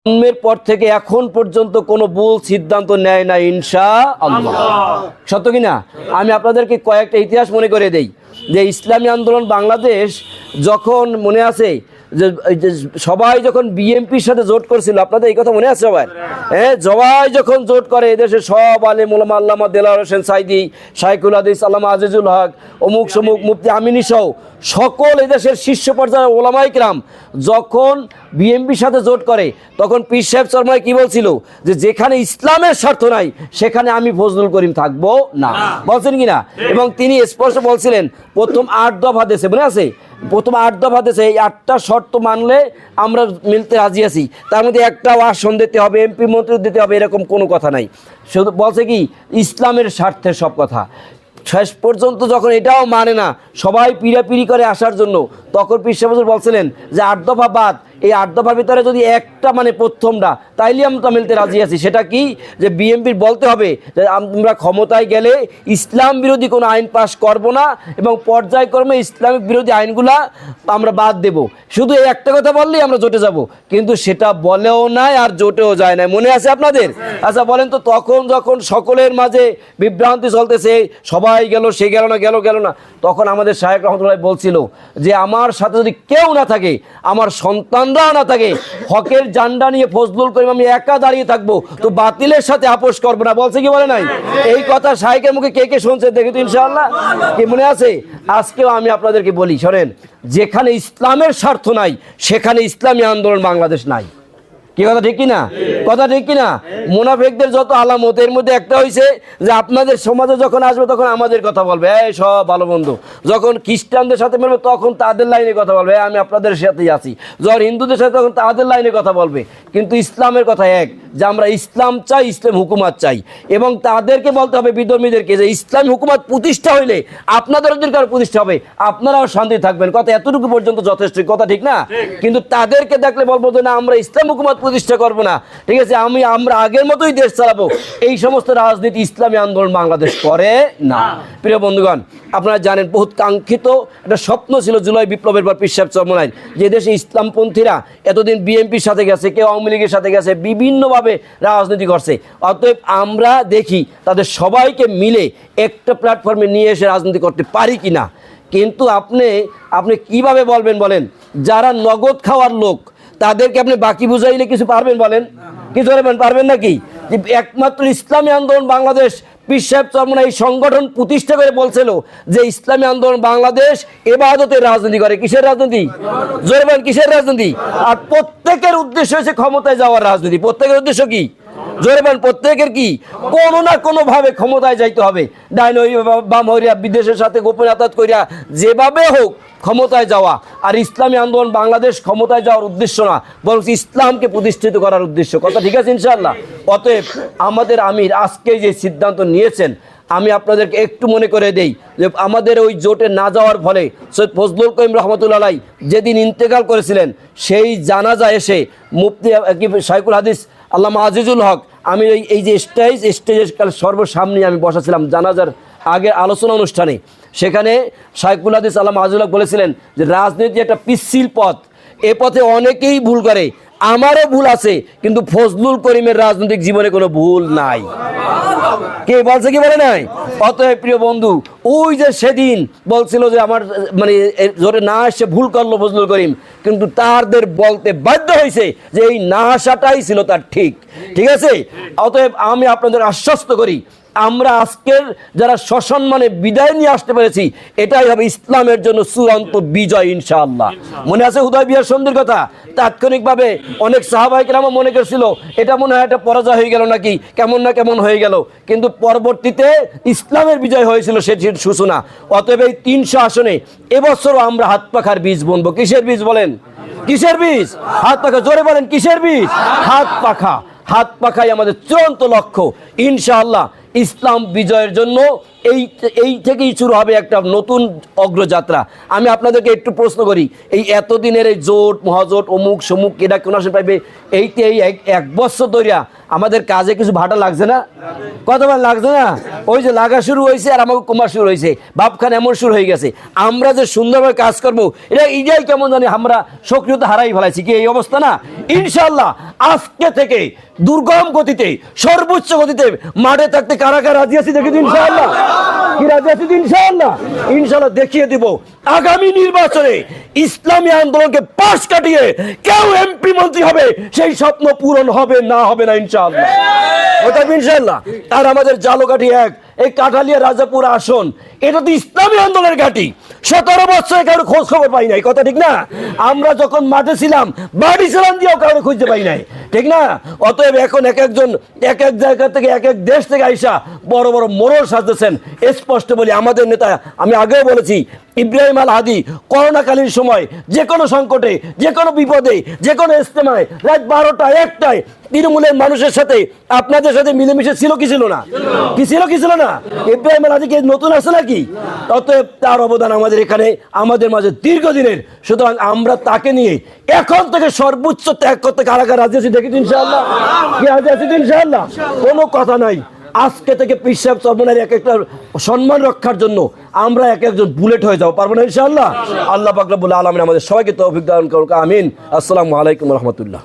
জন্মের পর থেকে এখন পর্যন্ত কোনো ভুল সিদ্ধান্ত নেয় না ইনশাআল্লাহ। সত্য কিনা? আমি আপনাদেরকে কয়েকটা ইতিহাস মনে করে দেই যে ইসলামী আন্দোলন বাংলাদেশ যখন মনে আছে যে সবাই যখন বিএনপির সাথে জোট করছিল, আপনাদের এই কথা মনে আছে সবাই? হ্যাঁ, সবাই যখন জোট করে এদেশে সব আলেম ওলামা আল্লামা দেলাওয়ার হোসেন সাইদি, শাইখুল হাদিস আল্লামা আজিজুল হক, অমুক সমুক, মুফতি আমিনী সহ সকল এদেশের শীর্ষ পর্যায়ের ওলামায়ে কিরাম যখন বিএনপির সাথে জোট করে তখন পীর সাহেব চরমনাই কি বলছিল যে যেখানে ইসলামের স্বার্থ নাই সেখানে আমি ফজলুল করিম থাকবো না, বলছেন কিনা? এবং তিনি স্পষ্ট বলছিলেন প্রথম 8 দফা দেশে, মনে আছে? প্রথম 8 দফা দেশে এই 8টা শর্ত মানলে আমরা মিলতে রাজি আছি, তার মধ্যে একটা আসন দিতে হবে, এমপি মন্ত্রী দিতে হবে, এরকম কোনো কথা নাই। শুধু বলছে কি ইসলামের স্বার্থের সব কথা। শেষ পর্যন্ত যখন এটাও মানে না, সবাই পিড়াপিড়ি করে আসার জন্য, তখন পীর সাহেব হুজুর বলছিলেন যে 8 দফা বাদ, এই 8 দফার ভিতরে যদি একটা মানে প্রথমটা, তাইলে আমরা মিলতে রাজি আছি। সেটা কি? যে বিএনপির বলতে হবে যে আমরা ক্ষমতায় গেলে ইসলাম বিরোধী কোনো আইন পাস করব না এবং পর্যায়ক্রমে ইসলামিক বিরোধী আইনগুলা আমরা বাদ দেব। শুধু এই একটা কথা বললেই আমরা জোটে যাব, কিন্তু সেটা বলেও নাই আর জোটেও যায় না। মনে আছে আপনাদের? আচ্ছা বলেন তো, তখন যখন সকলের মাঝে বিভ্রান্তি চলতেছে, সবাই গেল, সে গেল না, গেল না, তখন আমাদের শায়েখ রহমতুল্লাহ বলছিল যে আমার সাথে যদি কেউ না থাকে, আমার সন্তানরাও না থাকে, হকের জান্ডা নিয়ে ফজলুল করিম আমি একা দাঁড়িয়ে থাকবো, তো বাতিলের সাথে আপোষ করবো না। বলছে কি বলে নাই? এই কথা শায়েখের মুখে কে কে শুনছে দেখি তো ইনশাআল্লাহ। কি মনে আছে? আজকেও আমি আপনাদেরকে বলি, শোনেন, যেখানে ইসলামের স্বার্থ নাই সেখানে ইসলামী আন্দোলন বাংলাদেশ নাই। কি কথা ঠিক কিনা? কথা ঠিক কিনা? মুনাফিকদের যত আলামত, এর মধ্যে একটা হইছে যে আপনাদের সমাজে যখন আসবে তখন আমাদের কথা বলবে, এই সব ভালো বন্ধু। যখন খ্রিস্টানদের সাথে মিলবে তখন তাদের লাইনে কথা বলবে, আমি আপনাদের সাথেই আছি। যখন হিন্দুদের সাথে তখন তাদের লাইনে কথা বলবে। কিন্তু ইসলামের কথা এক, যে আমরা ইসলাম চাই, ইসলাম হুকুমাত চাই। এবং তাদেরকে বলতে হবে বিধর্মীদেরকে যে ইসলাম হুকুমাত প্রতিষ্ঠা হইলে আপনাদের অধিকার প্রতিষ্ঠা হবে, আপনারাও শান্তি থাকবেন। কথা এতটুকু পর্যন্ত যথেষ্ট, কথা ঠিক না? কিন্তু তাদেরকে দেখলে বলবো যে না, আমরা ইসলাম হুকুমাত প্রতিষ্ঠা করবো না, ঠিক আছে, আমরা আগের মতোই দেশ চালাবো, এই সমস্ত রাজনীতি ইসলামী আন্দোলন বাংলাদেশ করে না। প্রিয় বন্ধুগণ, আপনারা জানেন বহুত কাঙ্ক্ষিত একটা স্বপ্ন ছিল জুলাই বিপ্লবের পর পীর সাহেব চরমনাইর, যে দেশে ইসলামপন্থীরা এতদিন বিএনপির সাথে গেছে, কেউ আওয়ামী লীগের সাথে গেছে, বিভিন্নভাবে রাজনীতি করছে। অতএব আমরা দেখি তাদের সবাইকে মিলে একটা প্ল্যাটফর্মে নিয়ে এসে রাজনীতি করতে পারি কি না। কিন্তু আপনি কিভাবে বলবেন বলেন? যারা নগদ খাওয়ার লোক তাদেরকে আপনি বাকি বুঝাইলে কিছু পারবেন বলেন? কিছু পারবেন নাকি? একমাত্র ইসলামী আন্দোলন বাংলাদেশ, পীর সাহেব চরমনাই এই সংগঠন প্রতিষ্ঠা করে বলছিল যে ইসলামী আন্দোলন বাংলাদেশ ইবাদতের রাজনীতি করে। কিসের রাজনীতি? জোরে বলেন, কিসের রাজনীতি? আর প্রত্যেকের উদ্দেশ্য হচ্ছে ক্ষমতায় যাওয়ার রাজনীতি। প্রত্যেকের উদ্দেশ্য কি? জোরে বলেন, প্রত্যেকের কি? কোনো না কোনো ভাবে ক্ষমতায় যাইতে হবে। ডাইন বাম হইয়া বিদেশের সাথে গোপন আতাত করিয়া যেভাবে হোক ক্ষমতায় যাওয়া। আর ইসলামী আন্দোলন বাংলাদেশ ক্ষমতায় যাওয়ার উদ্দেশ্য না, বরং ইসলামকে প্রতিষ্ঠিত করার উদ্দেশ্য। কথা ঠিক আছে ইনশাআল্লাহ? অতএব আমাদের আমির আজকে যে সিদ্ধান্ত নিয়েছেন, আমি আপনাদেরকে একটু মনে করে দেই যে আমাদের ওই জোটে না যাওয়ার ফলে সৈয়দ ফজলুল করিম রহমতুল্লাহ আলাইহি যেদিন ইন্তেকাল করেছিলেন, সেই জানাজা এসে মুফতি শাইখুল হাদিস আল্লামা আজিজুল হক, আমি এই যে স্টেজের সর্বসামনে আমি বসাছিলাম জানাজার আগে আলোচনা অনুষ্ঠানে, সেখানে শাইখুল হাদিস আল্লামা আজিজুল হক বলেছিলেন যে রাজনীতি একটা পিচ্ছিল পথ, এ পথে অনেকেই ভুল করে, আমারও ভুল আছে, কিন্তু ফজলুল করিমের রাজনৈতিক জীবনে কোনো ভুল নাই। কে বলছে, কি বলে নাই? অতএব প্রিয় বন্ধু, ওই যে সেদিন বলছিল যে আমার মানে জোরে না এসে ভুল করলো ফজলুল করিম, কিন্তু তাদের বলতে বাধ্য হয়েছে যে এই না আসাটাই ছিল তার ঠিক আছে। অতএব আমি আপনাদের আশ্বস্ত করি, আমরা আজকের যারা সসম্মানে বিদায় নিয়ে আসতে পেরেছি, এটাই হবে ইসলামের জন্য চূড়ান্ত বিজয় ইনশাআল্লাহ। মনে আছে হুদায়বিয়ার সন্ধির কথা? তাৎক্ষণিকভাবে অনেক সাহাবায়ে কেরাম মনে করছিল এটা মনে হয় একটা পরাজয় হয়ে গেল নাকি, কেমন না কেমন হয়ে গেল, কিন্তু পরবর্তীতে ইসলামের বিজয় হয়েছিল সেটির সূচনা। অতএব এই 300 আসনে এবছরও আমরা হাত পাখার বীজ বুনবো। কিসের বীজ বলেন? কিসের বীজ? হাত পাখা। জোরে বলেন, কিসের বীজ? হাত পাখা। হাত পাখাই আমাদের চূড়ান্ত লক্ষ্য ইনশাআল্লাহ। ইসলাম বিজয়ের জন্য এই থেকেই শুরু হবে একটা নতুন অগ্রযাত্রা। আমি আপনাদেরকে একটু প্রশ্ন করি, এই এতদিনের এই জোট মহাজোট অমুক সমুক এটা কোন আসে পাইবে, এইতে এই এক বছর ধরিয়া আমাদের কাজে কিছু ভাটা লাগছে না? কতবার লাগছে না? ওই যে লাগা শুরু হয়েছে আর আমাকে কমা শুরু হয়েছে, ভাবখান এমন শুরু হয়ে গেছে। আমরা যে সুন্দরভাবে কাজ করবো এটাই কেমন জানি আমরা সক্রিয়তা হারাই ফেলাইছি, কি এই অবস্থা না? ইনশাল্লাহ আজকে থেকে দুর্গম গতিতে সর্বোচ্চ গতিতে মাঠে থাকতে কারা কারা রাজি আছি দেখি ইনশাআল্লাহ। কি রাজি আছি ইনশাআল্লাহ? ইনশাআল্লাহ দেখিয়ে দিব আগামী নির্বাচনে ইসলামী আন্দোলনকে পাশ কাটিয়ে কেউ এমপি মন্ত্রী হবে, সেই স্বপ্ন পূরণ হবে না হবে না ইনশাআল্লাহ, ওটা ইনশাআল্লাহ। আর আমাদের জালকাঠি 1 এই কাঠালিয়া রাজাপুর আসন, এটা তো ইসলামী আন্দোলনের ঘাঁটি। 17 বছরে কারো খোঁজ খবর পাই নাই, কথা ঠিক না? আমরা যখন মাঠে ছিলাম বাড়ি সালাম দিয়েও কারো খুঁজতে পাই নাই, ঠিক না? অতএব এখন এক একজন এক এক জায়গা থেকে এক এক দেশ থেকে আইসা বড় বড় মোড়ল সাজতেছেন। স্পষ্ট বলি, আমাদের নেতা, আমি আগেও বলেছি, ইব্রাহিম আল হাদি করোনাকালীন সময় যে কোনো সংকটে, যে কোনো বিপদে, যে কোনো ইজতেমায় রাত 12টা 1টায় তৃণমূলের মানুষের সাথে আপনাদের সাথে মিলেমিশে ছিল কি ছিল না? কি ছিল না? ইব্রাহিম আল হাদি কি নতুন আছে নাকি? অতএব তার অবদান আমাদের এখানে আমাদের মাঝে দীর্ঘদিনের। সুতরাং আমরা তাকে নিয়ে এখন থেকে সর্বোচ্চ ত্যাগ করতে কারাগার রাজি আছি দেখি ইনশাআল্লাহ। কি রাজি আছি ইনশাআল্লাহ? কোনো কথা নাই। আজকে থেকে পীর সাহেব চরমনাইয়ের এক একটা সম্মান রক্ষার জন্য আমরা এক একজন বুলেট হয়ে যাবো, পারবো না ইনশাআল্লাহ? আল্লাহ পাক রব্বুল আলামিন আমাদের সবাইকে তৌফিক দান করুক, আমিন। আসসালামু আলাইকুম ওয়া রাহমাতুল্লাহ।